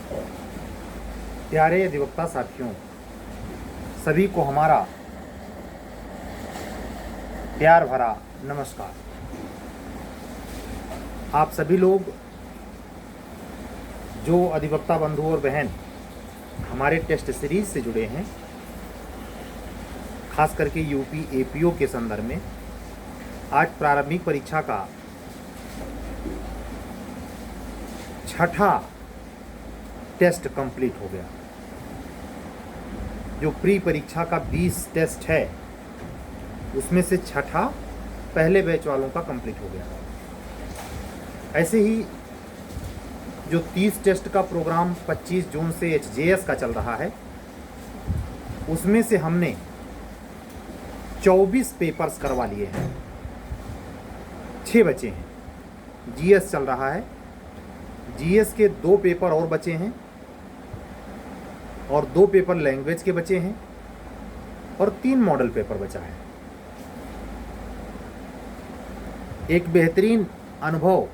प्यारे अधिवक्ता साथियों, सभी को हमारा प्यार भरा नमस्कार। आप सभी लोग जो अधिवक्ता बंधु और बहन हमारे टेस्ट सीरीज से जुड़े हैं, खास करके यूपी एपीओ के संदर्भ में, आज प्रारंभिक परीक्षा का छठा टेस्ट कंप्लीट हो गया। जो प्री परीक्षा का 20 टेस्ट है उसमें से छठा पहले बैच वालों का कंप्लीट हो गया। ऐसे ही जो 30 टेस्ट का प्रोग्राम 25 जून से एचजेएस का चल रहा है, उसमें से हमने 24 पेपर्स करवा लिए हैं। 6 बचे हैं। जीएस चल रहा है, जीएस के 2 पेपर और बचे हैं और 2 पेपर लैंग्वेज के बचे हैं और 3 मॉडल पेपर बचा है। एक बेहतरीन अनुभव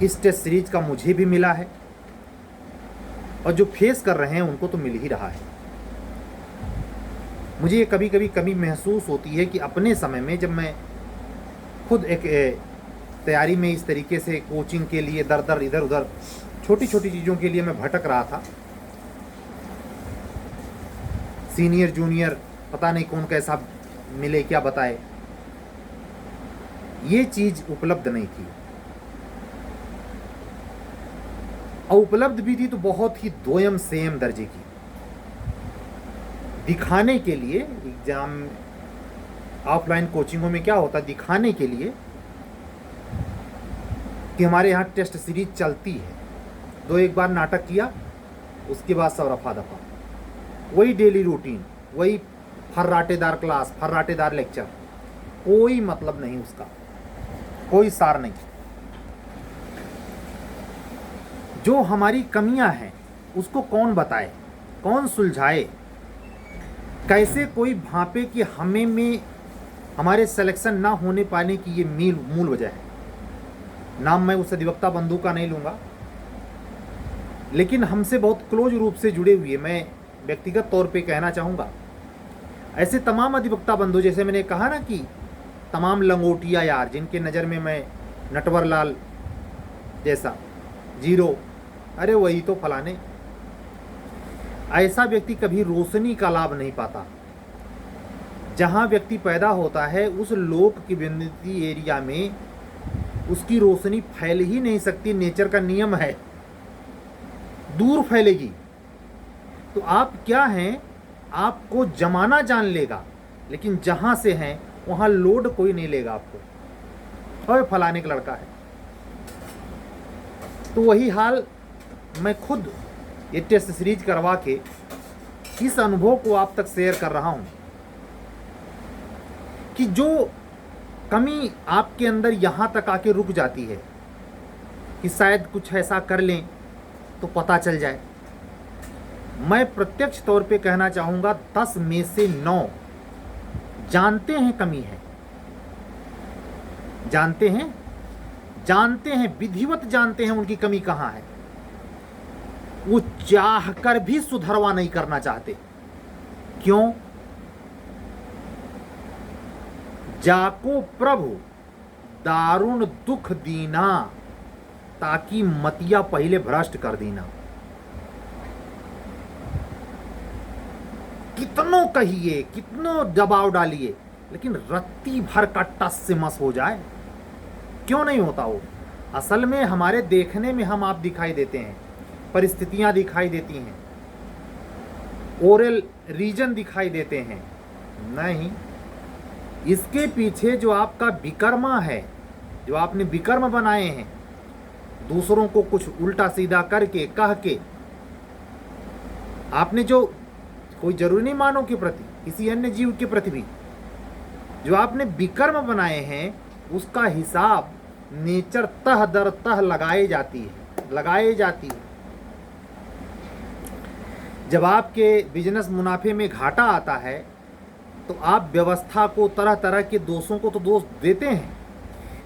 इस टेस्ट सीरीज का मुझे भी मिला है और जो फेस कर रहे हैं उनको तो मिल ही रहा है। मुझे ये कभी कभी कमी महसूस होती है कि अपने समय में जब मैं खुद एक तैयारी में इस तरीके से कोचिंग के लिए दर दर इधर उधर छोटी छोटी चीज़ों के लिए मैं भटक रहा था, सीनियर जूनियर पता नहीं कौन कैसा मिले क्या बताए, ये चीज़ उपलब्ध नहीं थी। और उपलब्ध भी थी तो बहुत ही दोयम सेम दर्जे की। दिखाने के लिए एग्जाम ऑफलाइन कोचिंगों में क्या होता है, दिखाने के लिए कि हमारे यहाँ टेस्ट सीरीज चलती है, 2-1 बार नाटक किया, उसके बाद सब रफा दफा, वही डेली रूटीन, वही फर्राटेदार क्लास, फर्राटेदार लेक्चर, कोई मतलब नहीं उसका, कोई सार नहीं। जो हमारी कमियां हैं उसको कौन बताए, कौन सुलझाए, कैसे कोई भांपे कि हमें में हमारे सिलेक्शन ना होने पाने की ये मूल वजह है। नाम मैं उस अधिवक्ता बंधु का नहीं लूँगा, लेकिन हमसे बहुत क्लोज रूप से जुड़े हुए मैं व्यक्तिगत तौर पे कहना चाहूँगा, ऐसे तमाम अधिवक्ता बंधु, जैसे मैंने कहा ना कि तमाम लंगोटिया यार जिनके नज़र में मैं नटवर लाल जैसा जीरो, अरे वही तो फलाने, ऐसा व्यक्ति कभी रोशनी का लाभ नहीं पाता। जहाँ व्यक्ति पैदा होता है उस लोक की विनिति एरिया में उसकी रोशनी फैल ही नहीं सकती, नेचर का नियम है, दूर फैलेगी। तो आप क्या हैं, आपको जमाना जान लेगा, लेकिन जहाँ से हैं वहाँ लोड कोई नहीं लेगा आपको, और फलाने का लड़का है। तो वही हाल मैं खुद ये टेस्ट सीरीज करवा के इस अनुभव को आप तक शेयर कर रहा हूँ कि जो कमी आपके अंदर यहाँ तक आके रुक जाती है कि शायद कुछ ऐसा कर लें तो पता चल जाए। मैं प्रत्यक्ष तौर पे कहना चाहूँगा 10 में से 9 जानते हैं कमी है, जानते हैं विधिवत जानते हैं उनकी कमी कहाँ है, वो चाह कर भी सुधरवा नहीं करना चाहते। क्यों? जाको प्रभु दारुण दुख दीना, ताकि मतिया पहले भ्रष्ट कर दीना। कितनों कहिए, कितनों दबाव डालिए, लेकिन रत्ती भर का टस से मस हो जाए, क्यों नहीं होता वो? असल में हमारे देखने में हम आप दिखाई देते हैं, परिस्थितियां दिखाई देती हैं, ओरल रीजन दिखाई देते हैं, नहीं, इसके पीछे जो आपका विकर्मा है, जो आपने विकर्म बनाए हैं, दूसरों को कुछ उल्टा सीधा करके कह के, आपने जो कोई जरूरी नहीं मानव के प्रति, किसी अन्य जीव के प्रति भी जो आपने विकर्म बनाए हैं, उसका हिसाब नेचर तह दर तह लगाई जाती है। जब आपके बिजनेस मुनाफे में घाटा आता है तो आप व्यवस्था को, तरह तरह के दोषों को तो दोष देते हैं,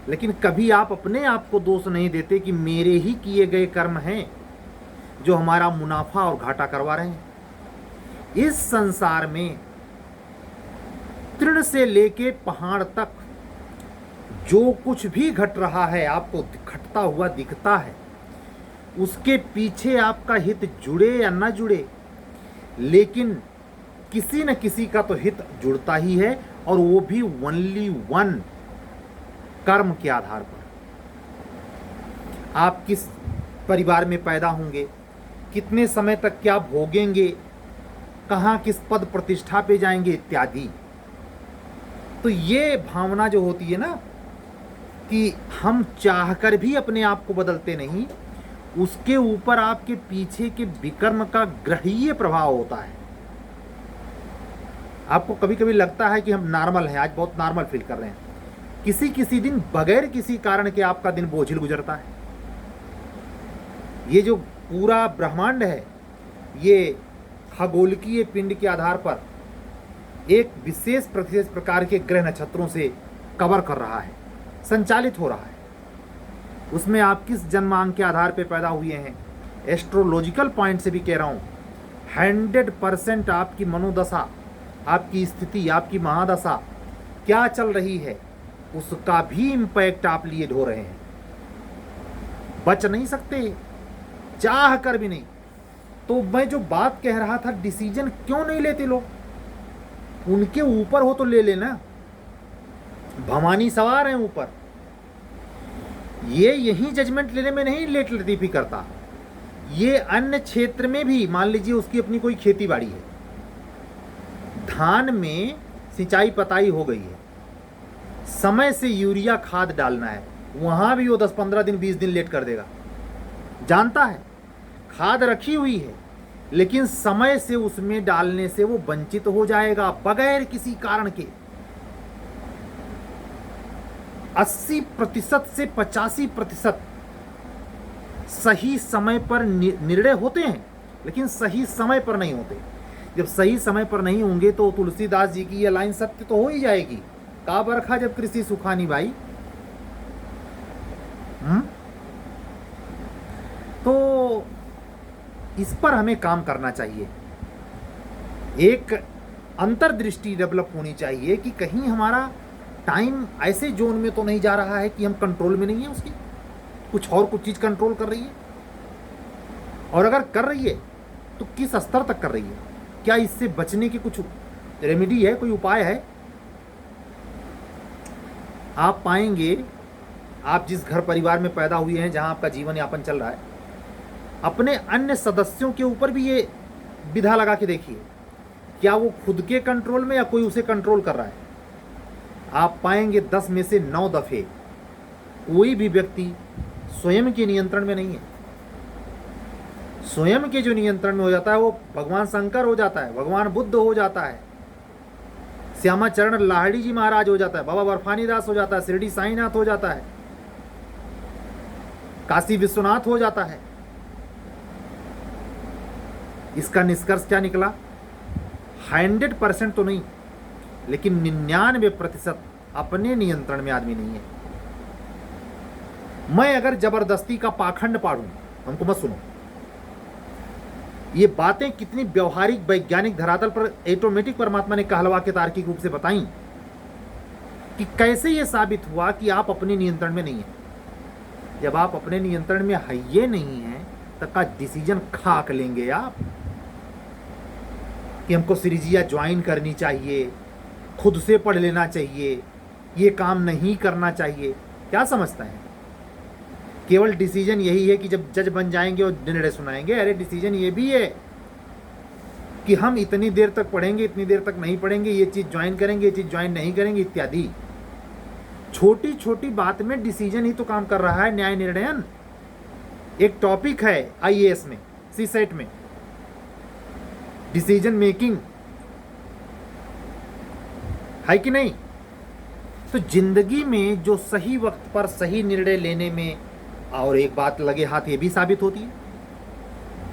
लेकिन कभी आप अपने आप को दोष नहीं देते कि मेरे ही किए गए कर्म हैं जो हमारा मुनाफा और घाटा करवा रहे हैं। इस संसार में तृण से लेके पहाड़ तक जो कुछ भी घट रहा है, आपको घटता हुआ दिखता है, उसके पीछे आपका हित जुड़े या न जुड़े, लेकिन किसी न किसी का तो हित जुड़ता ही है, और वो भी ओनली वन, कर्म के आधार पर। आप किस परिवार में पैदा होंगे, कितने समय तक क्या भोगेंगे, कहाँ किस पद प्रतिष्ठा पे जाएंगे इत्यादि। तो ये भावना जो होती है ना कि हम चाहकर भी अपने आप को बदलते नहीं, उसके ऊपर आपके पीछे के विकर्म का ग्रहीय प्रभाव होता है। आपको कभी कभी लगता है कि हम नॉर्मल हैं, आज बहुत नॉर्मल फील कर रहे हैं, किसी किसी दिन बगैर किसी कारण के आपका दिन बोझिल गुजरता है। ये जो पूरा ब्रह्मांड है, ये खगोलकीय पिंड के आधार पर एक विशेष प्रकार के ग्रह नक्षत्रों से कवर कर रहा है, संचालित हो रहा है। उसमें आप किस जन्मांक के आधार पर पैदा हुए हैं, एस्ट्रोलॉजिकल पॉइंट से भी कह रहा हूँ, 100% आपकी मनोदशा, आपकी स्थिति, आपकी महादशा क्या चल रही है, उसका भी इम्पैक्ट आप लिए ढो रहे हैं। बच नहीं सकते, चाह कर भी नहीं। तो मैं जो बात कह रहा था, डिसीजन क्यों नहीं लेते लोग? उनके ऊपर हो तो ले लेना, भवानी सवार हैं ऊपर। ये यही जजमेंट लेने में नहीं लेट लतीफी करता। ये अन्य क्षेत्र में भी, मान लीजिए उसकी अपनी कोई खेती बाड़ी है, धान में सिंचाई पताई हो गई है, समय से यूरिया खाद डालना है, वहां भी वो 10-15 दिन 20 दिन लेट कर देगा। जानता है खाद रखी हुई है, लेकिन समय से उसमें डालने से वो वंचित हो जाएगा बगैर किसी कारण के। 80% से 85% सही समय पर निर्णय होते हैं, लेकिन सही समय पर नहीं होते। जब सही समय पर नहीं होंगे तो तुलसीदास जी की ये लाइन सत्य तो हो ही जाएगी, का बरखा जब कृषि सुखानी भाई। तो इस पर हमें काम करना चाहिए। एक अंतर्दृष्टि डेवलप होनी चाहिए कि कहीं हमारा टाइम ऐसे जोन में तो नहीं जा रहा है कि हम कंट्रोल में नहीं है उसकी, कुछ चीज़ कंट्रोल कर रही है, और अगर कर रही है तो किस स्तर तक कर रही है, क्या इससे बचने की कुछ रेमेडी है, कोई उपाय है? आप पाएंगे, आप जिस घर परिवार में पैदा हुए हैं, जहां आपका जीवन यापन चल रहा है, अपने अन्य सदस्यों के ऊपर भी ये विधा लगा के देखिए, क्या वो खुद के कंट्रोल में या कोई उसे कंट्रोल कर रहा है। आप पाएंगे 10 में से 9 दफे कोई भी व्यक्ति स्वयं के नियंत्रण में नहीं है। स्वयं के जो नियंत्रण में हो जाता है वो भगवान शंकर हो जाता है, भगवान बुद्ध हो जाता है, श्यामा चरण लाहिड़ी जी महाराज हो जाता है, बाबा बर्फानी दास हो जाता है, शिरडी साईनाथ हो जाता है, काशी विश्वनाथ हो जाता है। इसका निष्कर्ष क्या निकला? 100% तो नहीं, लेकिन 99% अपने नियंत्रण में आदमी नहीं है। मैं अगर जबरदस्ती का पाखंड पाड़ूं, हमको मत सुनो, ये बातें कितनी व्यवहारिक वैज्ञानिक धरातल पर ऑटोमेटिक परमात्मा ने कहलवा के तार्किक रूप से बताई कि कैसे ये साबित हुआ कि आप अपने नियंत्रण में नहीं है। जब आप अपने नियंत्रण में है ये नहीं है, तब का डिसीजन खाक लेंगे आप कि हमको सिरिजिया ज्वाइन करनी चाहिए, खुद से पढ़ लेना चाहिए, ये काम नहीं करना चाहिए। क्या समझता है? केवल डिसीजन यही है कि जब जज बन जाएंगे और निर्णय सुनाएंगे। अरे डिसीजन ये भी है कि हम इतनी देर तक पढ़ेंगे, इतनी देर तक नहीं पढ़ेंगे, ये चीज़ ज्वाइन करेंगे, ये चीज़ ज्वाइन नहीं करेंगे इत्यादि। छोटी छोटी बात में डिसीजन ही तो काम कर रहा है न्याय निर्णयन। एक टॉपिक है आईएएस में, सीसेट में, डिसीजन मेकिंग, है कि नहीं? तो जिंदगी में जो सही वक्त पर सही निर्णय लेने में, और एक बात लगे हाथ ये भी साबित होती है,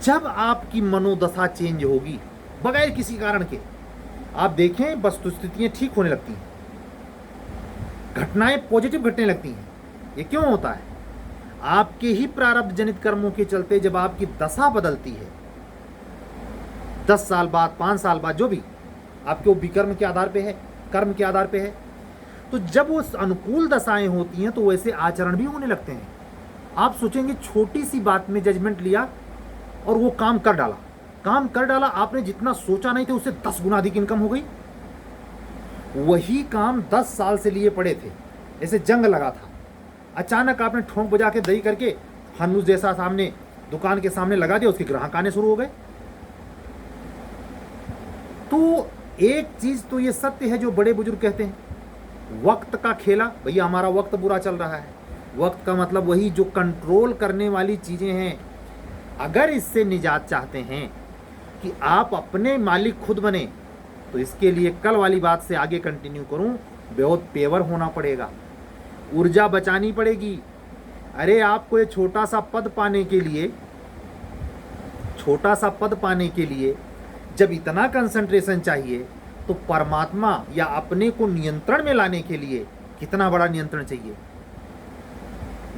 जब आपकी मनोदशा चेंज होगी बगैर किसी कारण के, आप देखें वस्तुस्थितियां ठीक होने लगती हैं, घटनाएं पॉजिटिव घटने लगती हैं, ये क्यों होता है? आपके ही प्रारब्ध जनित कर्मों के चलते जब आपकी दशा बदलती है, 10 साल बाद, 5 साल बाद, जो भी आपके वो विकर्म के आधार पे है, कर्म के आधार पे है, तो जब वो अनुकूल दशाएं होती हैं तो वैसे आचरण भी होने लगते हैं। आप सोचेंगे छोटी सी बात में जजमेंट लिया और वो काम कर डाला, आपने जितना सोचा नहीं था उससे 10 गुना अधिक इनकम हो गई। वही काम 10 साल से लिए पड़े थे, ऐसे जंग लगा था, अचानक आपने ठोंक बजा के दही करके हनुज जैसा सामने दुकान के सामने लगा दिया, उसके ग्राहक आने शुरू हो गए। तो एक चीज तो ये सत्य है जो बड़े बुजुर्ग कहते हैं, वक्त का खेला। भैया हमारा वक्त बुरा चल रहा है, वक्त का मतलब वही जो कंट्रोल करने वाली चीजें हैं। अगर इससे निजात चाहते हैं कि आप अपने मालिक खुद बने, तो इसके लिए कल वाली बात से आगे कंटिन्यू करूं, बहुत पेवर होना पड़ेगा, ऊर्जा बचानी पड़ेगी। अरे आपको ये छोटा सा पद पाने के लिए जब इतना कंसंट्रेशन चाहिए, तो परमात्मा या अपने को नियंत्रण में लाने के लिए कितना बड़ा नियंत्रण चाहिए।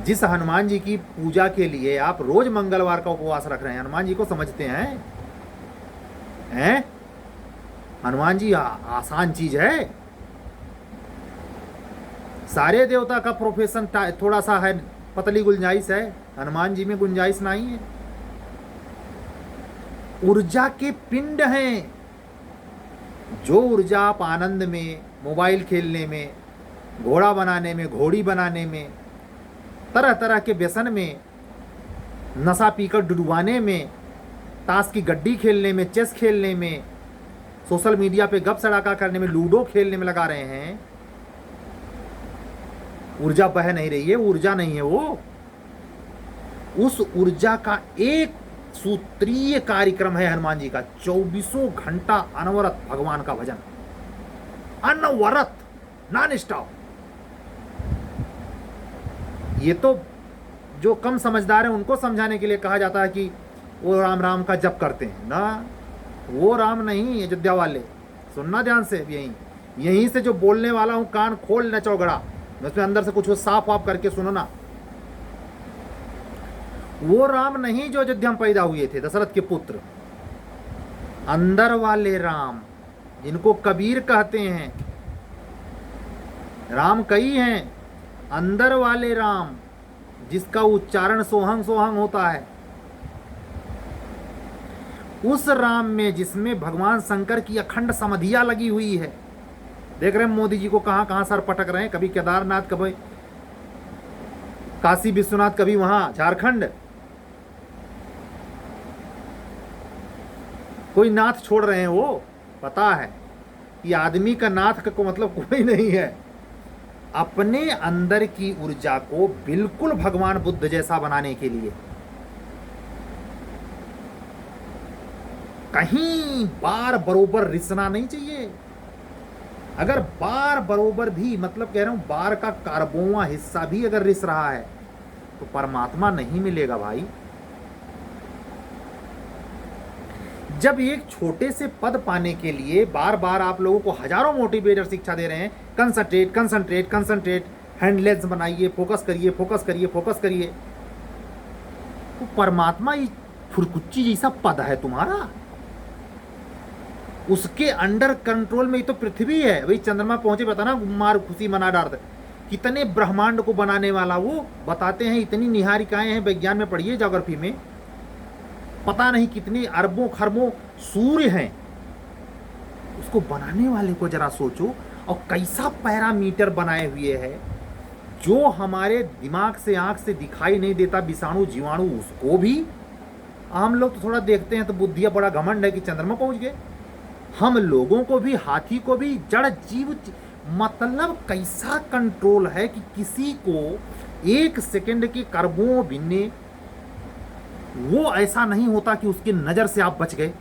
जिस हनुमान जी की पूजा के लिए आप रोज मंगलवार का उपवास रख रहे हैं, हनुमान जी को समझते हैं? हनुमान जी आसान चीज है? सारे देवता का प्रोफेशन थोड़ा सा है, पतली गुंजाइश है, हनुमान जी में गुंजाइश नहीं है। ऊर्जा के पिंड हैं। जो ऊर्जा आप आनंद में, मोबाइल खेलने में, घोड़ा बनाने में, घोड़ी बनाने में, तरह तरह के व्यसन में, नशा पीकर डुडवाने में, ताश की गड्डी खेलने में, चेस खेलने में, सोशल मीडिया पे गप सड़ाका करने में, लूडो खेलने में लगा रहे हैं, ऊर्जा बह नहीं रही है। ऊर्जा नहीं है वो, उस ऊर्जा का एक सूत्रीय कार्यक्रम है हनुमान जी का, 24 घंटा अनवरत भगवान का भजन, अनवरत, नॉन स्टॉप। ये तो जो कम समझदार है उनको समझाने के लिए कहा जाता है कि वो राम राम का जप करते हैं ना, वो राम नहीं, अयोध्या वाले, सुनना ध्यान से। यहीं से जो बोलने वाला हूं, कान खोल न चौगड़ा, उसमें अंदर से कुछ साफ वाफ करके सुनो ना। वो राम नहीं जो अयोध्या में पैदा हुए थे, दशरथ के पुत्र, अंदर वाले राम, जिनको कबीर कहते हैं। राम कई हैं, अंदर वाले राम, जिसका उच्चारण सोहंग सोहंग होता है, उस राम में जिसमें भगवान शंकर की अखंड समाधियां लगी हुई है। देख रहे हैं मोदी जी को कहां कहां सर पटक रहे हैं, कभी केदारनाथ, कभी काशी विश्वनाथ, कभी वहां झारखंड। कोई नाथ छोड़ रहे हैं, वो पता है कि आदमी का नाथ का मतलब कोई नहीं है। अपने अंदर की ऊर्जा को बिल्कुल भगवान बुद्ध जैसा बनाने के लिए कहीं बार बरोबर रिसना नहीं चाहिए। अगर बार बरोबर भी, मतलब कह रहा हूं बार का कार्बोवा हिस्सा भी अगर रिस रहा है, तो परमात्मा नहीं मिलेगा भाई। जब एक छोटे से पद पाने के लिए बार बार आप लोगों को हजारों मोटिवेटर शिक्षा दे रहे हैं, कंसंट्रेट कंसंट्रेट कंसंट्रेट, हैंडलेस बनाइए, फोकस करिए फोकस करिए फोकस करिए, तो परमात्मा ये फुरकुच्ची जैसा पद है तुम्हारा, उसके अंडर कंट्रोल में ही तो पृथ्वी है। भाई चंद्रमा पहुंचे, बताना मार खुशी मना डालते, कितने ब्रह्मांड को बनाने वाला वो बताते हैं, इतनी निहारिकाएं हैं, विज्ञान में पढ़िए, ज्योग्राफी में, पता नहीं कितनी अरबों खरबों सूर्य हैं। उसको बनाने वाले को जरा सोचो, और कैसा पैरामीटर बनाए हुए है जो हमारे दिमाग से, आंख से दिखाई नहीं देता, विषाणु जीवाणु, उसको भी। हम लोग तो थोड़ा देखते हैं तो बुद्धिया बड़ा घमंड है कि चंद्रमा पहुंच गए। हम लोगों को भी, हाथी को भी, जड़ जीव, मतलब कैसा कंट्रोल है कि किसी को 1 सेकंड के कर्मों भिन्ने वो ऐसा नहीं होता कि उसकी नजर से आप बच गए।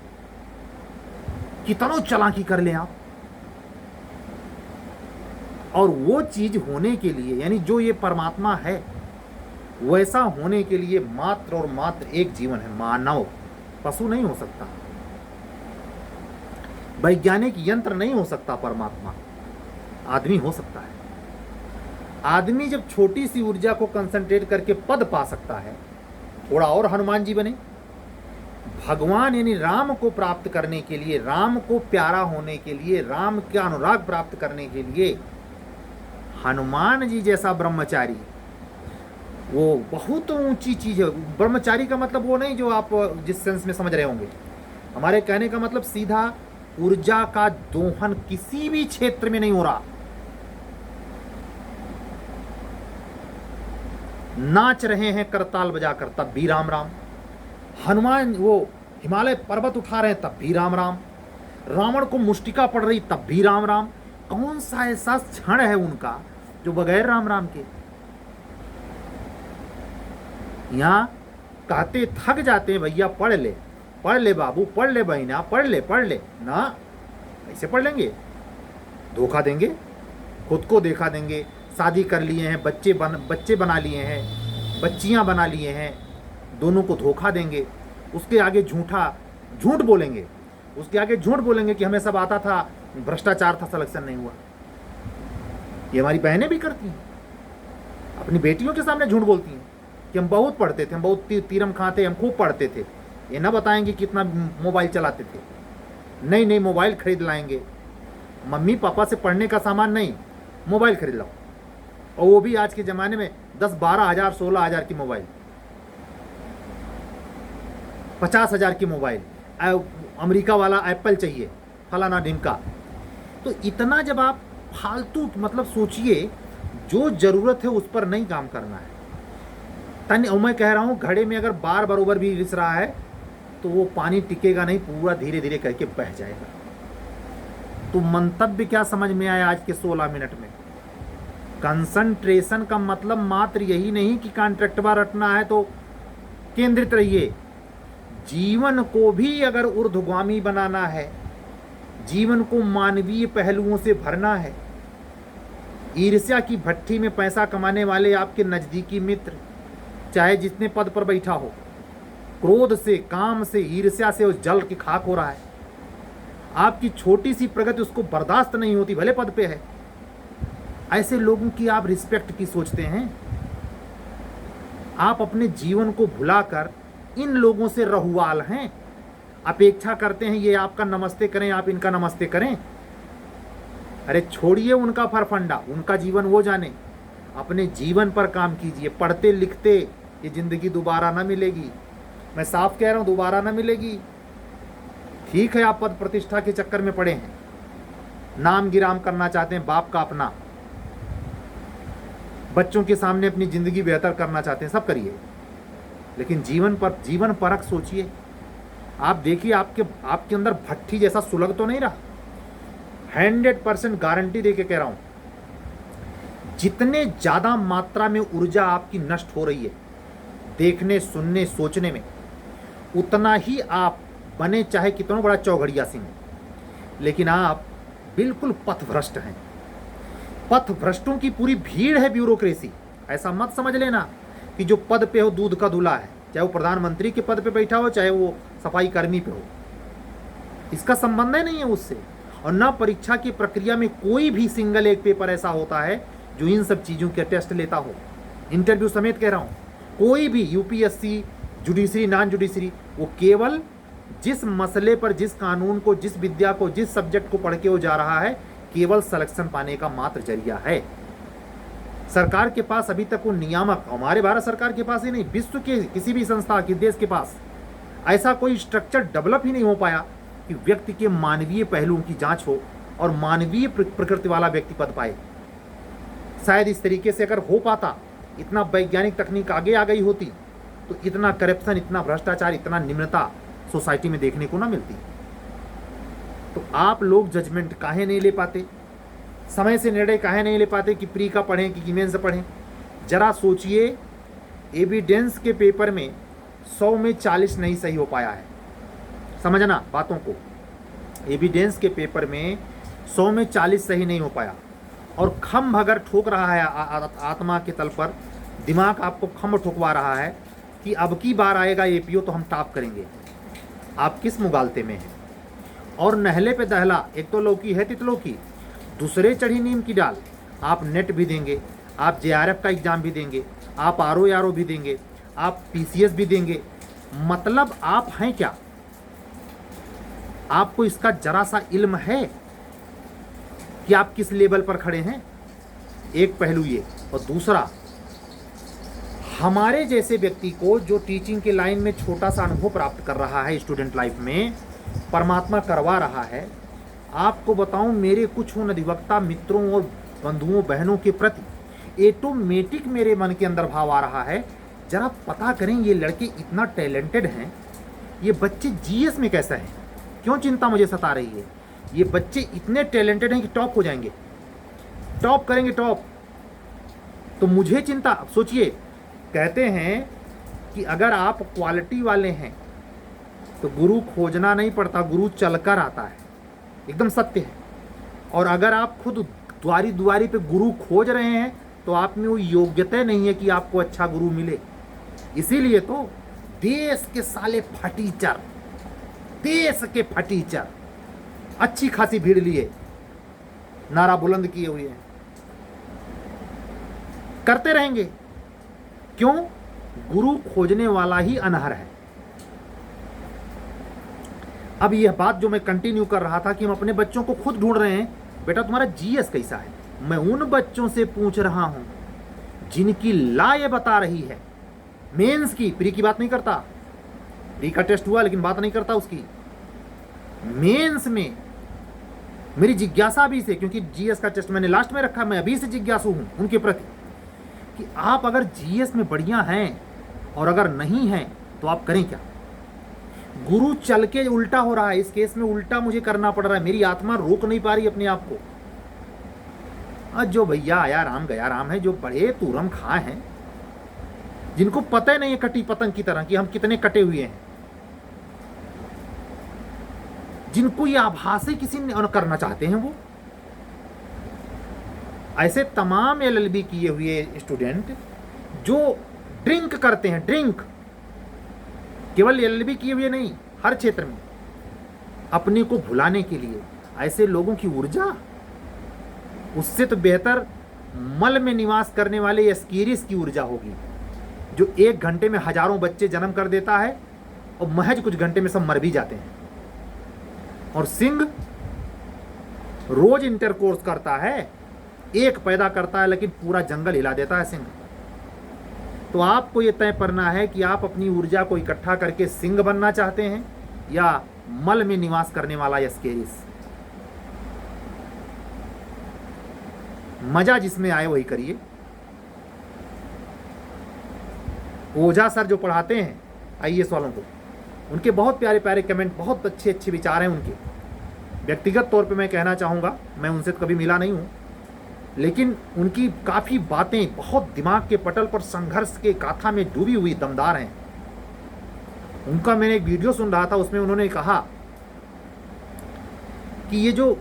कितनों चालाकी कर ले आप, और वो चीज होने के लिए, यानी जो ये परमात्मा है, वैसा होने के लिए मात्र और मात्र एक जीवन है, मानव। पशु नहीं हो सकता, वैज्ञानिक यंत्र नहीं हो सकता, परमात्मा आदमी हो सकता है। आदमी जब छोटी सी ऊर्जा को कंसंट्रेट करके पद पा सकता है, थोड़ा और हनुमान जी बने। भगवान यानी राम को प्राप्त करने के लिए, राम को प्यारा होने के लिए, राम का अनुराग प्राप्त करने के लिए हनुमान जी जैसा ब्रह्मचारी, वो बहुत ऊंची चीज है। ब्रह्मचारी का मतलब वो नहीं जो आप जिस सेंस में समझ रहे होंगे। हमारे कहने का मतलब सीधा ऊर्जा का दोहन किसी भी क्षेत्र में नहीं हो रहा। नाच रहे हैं करताल बजाकर, तब भी राम राम। हनुमान वो हिमालय पर्वत उठा रहे हैं, तब भी राम राम। रावण को मुष्टिका पड़ रही, तब भी राम राम। कौन सा ऐसा क्षण है उनका जो बगैर राम राम के? यहां कहते थक जाते हैं, भैया पढ़ ले बाबू, पढ़ ले बहना, पढ़ ले ना। ऐसे पढ़ लेंगे, धोखा देंगे, खुद को देखा देंगे। शादी कर लिए हैं, बच्चे बना लिए हैं, बच्चियां बना लिए हैं, दोनों को धोखा देंगे। उसके आगे झूठ बोलेंगे, उसके आगे झूठ बोलेंगे कि हमें सब आता था, भ्रष्टाचार था, सिलेक्शन नहीं हुआ। ये हमारी बहनें भी करती हैं, अपनी बेटियों के सामने झूठ बोलती हैं कि हम बहुत पढ़ते थे, हम बहुत तीरम खाते, हम खूब पढ़ते थे। ये ना बताएंगे कितना मोबाइल चलाते थे। नई मोबाइल खरीद लाएंगे। मम्मी पापा से पढ़ने का सामान नहीं, मोबाइल खरीद लाओ, और वो भी आज के ज़माने में 10-12 हज़ार 16 हज़ार की मोबाइल, 50 हज़ार की मोबाइल, अमेरिका वाला एप्पल चाहिए, फलाना ढिमका। तो इतना जब आप फालतू मतलब सोचिए, जो ज़रूरत है उस पर नहीं काम करना है। मैं कह रहा हूँ, घड़े में अगर बार बरोबर भी रिस रहा है तो वो पानी टिकेगा नहीं, पूरा धीरे धीरे करके बह जाएगा। तो मंतव्य क्या समझ में आया आज के 16 मिनट में? कंसंट्रेशन का मतलब मात्र यही नहीं कि कॉन्ट्रैक्टवा रटना है तो केंद्रित रहिए। जीवन को भी अगर ऊर्ध्वगामी बनाना है, जीवन को मानवीय पहलुओं से भरना है। ईर्ष्या की भट्ठी में पैसा कमाने वाले आपके नज़दीकी मित्र, चाहे जितने पद पर बैठा हो, क्रोध से, काम से, ईर्ष्या से उस जल की खाक हो रहा है। आपकी छोटी सी प्रगति उसको बर्दाश्त नहीं होती, भले पद पे है। ऐसे लोगों की आप रिस्पेक्ट की सोचते हैं? आप अपने जीवन को भुलाकर इन लोगों से रहुआल हैं, अपेक्षा करते हैं ये आपका नमस्ते करें, आप इनका नमस्ते करें। अरे छोड़िए उनका फरफंडा, उनका जीवन वो जाने, अपने जीवन पर काम कीजिए। पढ़ते लिखते ये जिंदगी दोबारा ना मिलेगी, मैं साफ कह रहा हूं, दोबारा ना मिलेगी। ठीक है आप पद प्रतिष्ठा के चक्कर में पड़े हैं, नाम गिराम करना चाहते हैं बाप का अपना, बच्चों के सामने अपनी जिंदगी बेहतर करना चाहते हैं, सब करिए, लेकिन जीवन परख सोचिए। आप देखिए आपके अंदर भट्ठी जैसा सुलग तो नहीं रहा। 100% गारंटी दे के कह रहा हूं, जितने ज्यादा मात्रा में ऊर्जा आपकी नष्ट हो रही है देखने, सुनने, सोचने में, उतना ही आप बने चाहे कितना बड़ा चौघड़िया सिंह, लेकिन आप बिल्कुल पथभ्रष्ट हैं। पथभ्रष्टों की पूरी भीड़ है ब्यूरोक्रेसी। ऐसा मत समझ लेना कि जो पद पे हो दूध का दूल्हा है, चाहे वो प्रधानमंत्री के पद पे बैठा हो, चाहे वो सफाई कर्मी पे हो, इसका संबंध ही नहीं है उससे। और ना परीक्षा की प्रक्रिया में कोई भी सिंगल एक पेपर ऐसा होता है जो इन सब चीज़ों के टेस्ट लेता हो, इंटरव्यू समेत कह रहा हूँ। कोई भी यूपीएससी, जुडिशरी, नॉन जुडिशरी, वो केवल जिस मसले पर, जिस कानून को, जिस विद्या को, जिस सब्जेक्ट को पढ़ के वो जा रहा है, केवल सिलेक्शन पाने का मात्र जरिया है। सरकार के पास अभी तक वो नियामक, हमारे भारत सरकार के पास ही नहीं, विश्व के किसी भी संस्था के, देश के पास ऐसा कोई स्ट्रक्चर डेवलप ही नहीं हो पाया कि व्यक्ति के मानवीय पहलुओं की जांच हो और मानवीय प्रकृति वाला व्यक्ति पद पाए। शायद इस तरीके से अगर हो पाता, इतना वैज्ञानिक तकनीक आगे आ गई होती, तो इतना करप्शन, इतना भ्रष्टाचार, इतना निम्नता सोसाइटी में देखने को ना मिलती। तो आप लोग जजमेंट काहे नहीं ले पाते, समय से निर्णय काहे नहीं ले पाते कि प्री का पढ़ें कि मेंस से पढ़ें? जरा सोचिए, एविडेंस के पेपर में 100 में 40 नहीं सही हो पाया है। समझना बातों को, एविडेंस के पेपर में 100 में 40 सही नहीं हो पाया, और खम्भ अगर ठोक रहा है आत्मा के तल पर, दिमाग आपको खम्भ ठोकवा रहा है कि अब की बार आएगा एपीओ तो हम टॉप करेंगे। आप किस मुगालते में हैं? और नहले पे दहला, एक तो लौकी है तितलौकी, दूसरे चढ़ी नीम की डाल। आप नेट भी देंगे, आप जेआरएफ का एग्ज़ाम भी देंगे, आप आरओ भी देंगे, आप पीसीएस भी देंगे, मतलब आप हैं क्या? आपको इसका जरा सा इल्म है कि आप किस लेवल पर खड़े हैं? एक पहलू ये। और दूसरा, हमारे जैसे व्यक्ति को जो टीचिंग के लाइन में छोटा सा अनुभव प्राप्त कर रहा है स्टूडेंट लाइफ में, परमात्मा करवा रहा है। आपको बताऊं, मेरे कुछ उन अधिवक्ता मित्रों और बंधुओं बहनों के प्रति ऑटोमेटिक मेरे मन के अंदर भाव आ रहा है, जरा पता करें ये लड़के इतना टैलेंटेड हैं, ये बच्चे जीएस में कैसा है? क्यों चिंता मुझे सता रही है? ये बच्चे इतने टैलेंटेड हैं कि टॉप हो जाएंगे, टॉप करेंगे, टॉप। तो मुझे चिंता, सोचिए, कहते हैं कि अगर आप क्वालिटी वाले हैं तो गुरु खोजना नहीं पड़ता, गुरु चलकर आता है। एकदम सत्य है। और अगर आप खुद द्वारी द्वारी पे गुरु खोज रहे हैं तो आप में वो योग्यता नहीं है कि आपको अच्छा गुरु मिले। इसीलिए तो देश के साले फटीचर, देश के फटीचर अच्छी खासी भीड़ लिए नारा बुलंद किए हुए हैं, करते रहेंगे। क्यों? गुरु खोजने वाला ही अनहर है। अब यह बात जो मैं कंटिन्यू कर रहा था कि हम अपने बच्चों को खुद ढूंढ रहे हैं, बेटा तुम्हारा जीएस कैसा है? मैं उन बच्चों से पूछ रहा हूं जिनकी ला ये बता रही है, मेंस की, प्री की बात नहीं करता, प्री का टेस्ट हुआ लेकिन बात नहीं करता उसकी। मेंस में मेरी जिज्ञासा भी से, क्योंकि जीएस का टेस्ट मैंने लास्ट में रखा, मैं अभी से जिज्ञासु हूं उनके प्रति कि आप अगर जीएस में बढ़िया हैं और अगर नहीं हैं तो आप करें क्या? गुरु चल के उल्टा हो रहा है, इस केस में उल्टा मुझे करना पड़ रहा है, मेरी आत्मा रोक नहीं पा रही अपने आप को। जो भैया आया राम गया राम है, जो बड़े तूरम खा हैं, जिनको पता ही नहीं है कटी पतंग की तरह कि हम कितने कटे हुए हैं, जिनको ये आभास किसी ने करना चाहते हैं, वो ऐसे तमाम एलएलबी किए हुए स्टूडेंट जो ड्रिंक करते हैं, ड्रिंक, केवल एलएलबी किए हुए नहीं, हर क्षेत्र में अपने को भुलाने के लिए, ऐसे लोगों की ऊर्जा, उससे तो बेहतर मल में निवास करने वाले एस्केरिस की ऊर्जा होगी, जो 1 घंटे में हजारों बच्चे जन्म कर देता है और महज कुछ घंटे में सब मर भी जाते हैं। और सिंह रोज इंटरकोर्स करता है, एक पैदा करता है लेकिन पूरा जंगल हिला देता है सिंह। तो आपको ये तय करना है कि आप अपनी ऊर्जा को इकट्ठा करके सिंह बनना चाहते हैं या मल में निवास करने वाला एस्केरिस। मजा जिसमें आए वही करिए। ओझा सर जो पढ़ाते हैं आईएएस वालों को, उनके बहुत प्यारे प्यारे कमेंट, बहुत अच्छे अच्छे विचार हैं उनके। व्यक्तिगत तौर पे मैं कहना चाहूँगा, मैं उनसे तो कभी मिला नहीं हूँ, लेकिन उनकी काफ़ी बातें बहुत दिमाग के पटल पर संघर्ष के गाथा में डूबी हुई दमदार हैं। उनका मैंने एक वीडियो सुन रहा था, उसमें उन्होंने कहा कि ये जो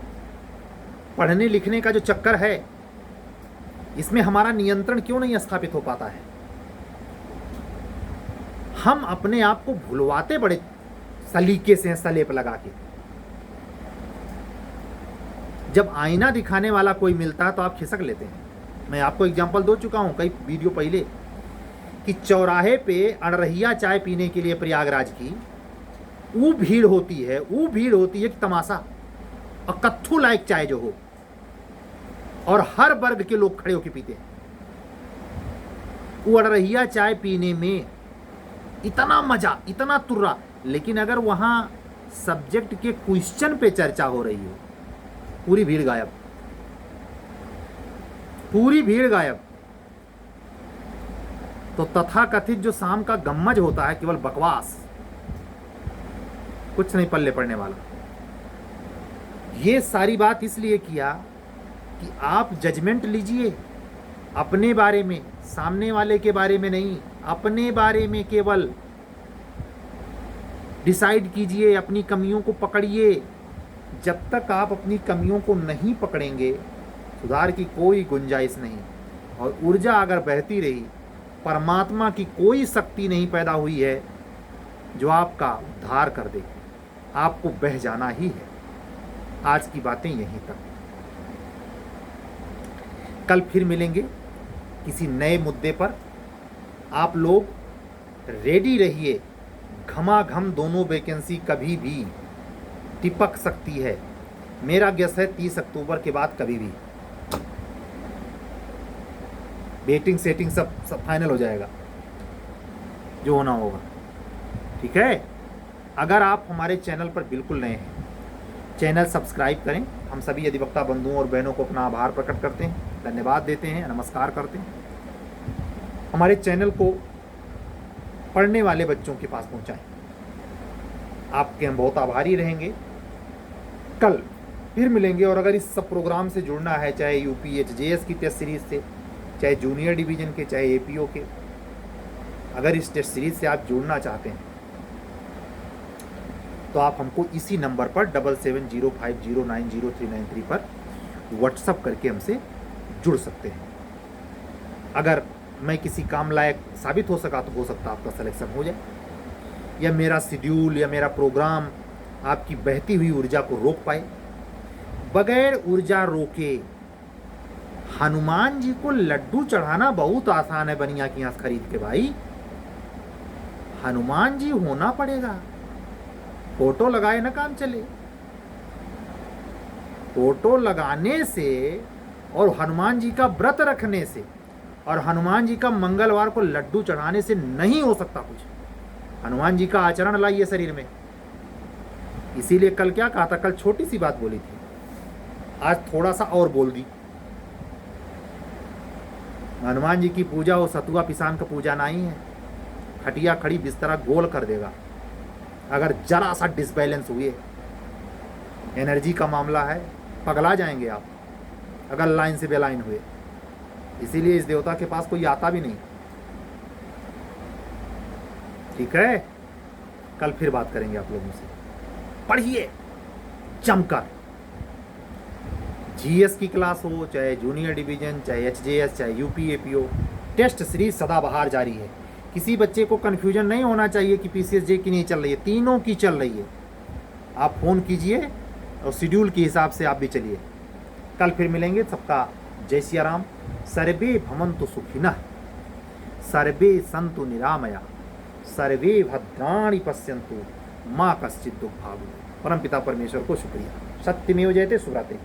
पढ़ने लिखने का जो चक्कर है, इसमें हमारा नियंत्रण क्यों नहीं स्थापित हो पाता है? हम अपने आप को भुलवाते बड़े सलीके से हैं, सलेप लगा के। जब आईना दिखाने वाला कोई मिलता है तो आप खिसक लेते हैं। मैं आपको एग्जांपल दे चुका हूं कई वीडियो पहले कि चौराहे पे अड़रहिया चाय पीने के लिए प्रयागराज की वो भीड़ होती है, वो भीड़ होती है कि तमाशा, और कत्थू लायक चाय जो हो, और हर वर्ग के लोग खड़े होकर पीते हैं। वो अड़रहिया चाय पीने में इतना मजा, इतना तुर्रा, लेकिन अगर वहां सब्जेक्ट के क्वेश्चन पे चर्चा हो रही हो, पूरी भीड़ गायब, पूरी भीड़ गायब। तो तथाकथित जो शाम का गम्मज होता है, केवल बकवास, कुछ नहीं पल्ले पड़ने वाला। ये सारी बात इसलिए किया कि आप जजमेंट लीजिए अपने बारे में, सामने वाले के बारे में नहीं, अपने बारे में केवल डिसाइड कीजिए, अपनी कमियों को पकड़िए। जब तक आप अपनी कमियों को नहीं पकड़ेंगे, सुधार की कोई गुंजाइश नहीं। और ऊर्जा अगर बहती रही, परमात्मा की कोई शक्ति नहीं पैदा हुई है जो आपका उद्धार कर दे, आपको बह जाना ही है। आज की बातें यहीं तक, कल फिर मिलेंगे किसी नए मुद्दे पर आप लोग रेडी रहिए। घमाघम दोनों वैकेंसी कभी भी टिपक सकती है। मेरा गेस है 30 अक्टूबर के बाद कभी भी वेटिंग सेटिंग सब फाइनल हो जाएगा, जो होना होगा। ठीक है, अगर आप हमारे चैनल पर बिल्कुल नए हैं, चैनल सब्सक्राइब करें। हम सभी अधिवक्ता बंधुओं और बहनों को अपना आभार प्रकट करते हैं, धन्यवाद देते हैं, नमस्कार करते हैं। हमारे चैनल को पढ़ने वाले बच्चों के पास पहुंचाएं। आपके हम बहुत आभारी रहेंगे। कल फिर मिलेंगे, और अगर इस सब प्रोग्राम से जुड़ना है, चाहे यूपी एचजेएस की टेस्ट सीरीज से, चाहे जूनियर डिवीजन के, चाहे एपीओ के, अगर इस टेस्ट सीरीज से आप जुड़ना चाहते हैं तो आप हमको इसी नंबर पर 7705090393 पर व्हाट्सअप करके हमसे जुड़ सकते हैं। अगर मैं किसी काम लायक साबित हो सका तो हो सकता आपका सिलेक्शन हो जाए, या मेरा शेड्यूल या मेरा प्रोग्राम आपकी बहती हुई ऊर्जा को रोक पाए। बगैर ऊर्जा रोके हनुमान जी को लड्डू चढ़ाना बहुत आसान है बनिया की आंख खरीद के। भाई हनुमान जी होना पड़ेगा, फोटो लगाए ना काम चले। फोटो लगाने से और हनुमान जी का व्रत रखने से और हनुमान जी का मंगलवार को लड्डू चढ़ाने से नहीं हो सकता कुछ। हनुमान जी का आचरण लाइए शरीर में। इसीलिए कल क्या कहा था, कल छोटी सी बात बोली थी, आज थोड़ा सा और बोल दी। हनुमान जी की पूजा हो सतुआ पिसान का पूजा नहीं है। खटिया खड़ी बिस्तरा गोल कर देगा अगर जरा सा डिसबैलेंस हुए। एनर्जी का मामला है, पगला जाएंगे आप अगर लाइन से बेलाइन हुए। इसीलिए इस देवता के पास कोई आता भी नहीं। ठीक है, कल फिर बात करेंगे आप लोगों से। पढ़िए जमकर। जीएस की क्लास हो, चाहे जूनियर डिवीजन, चाहे एचजेएस, चाहे यूपी एपीओ, टेस्ट सीरीज सदाबहार जारी है। किसी बच्चे को कन्फ्यूजन नहीं होना चाहिए कि पीसीएसजे की नहीं चल रही है, तीनों की चल रही है। आप फ़ोन कीजिए और शेड्यूल के हिसाब से आप भी चलिए। कल फिर मिलेंगे। सबका जय सिया राम। सर्वे भवन्तु सुखिनः, सर्वे सन्तु निरामया, सर्वे भद्राणि पश्यन्तु, माँ कश्चित् दुःखभाग्। परमपिता परमेश्वर को शुक्रिया। सत्यमेव जयते। शुभ रात्रि।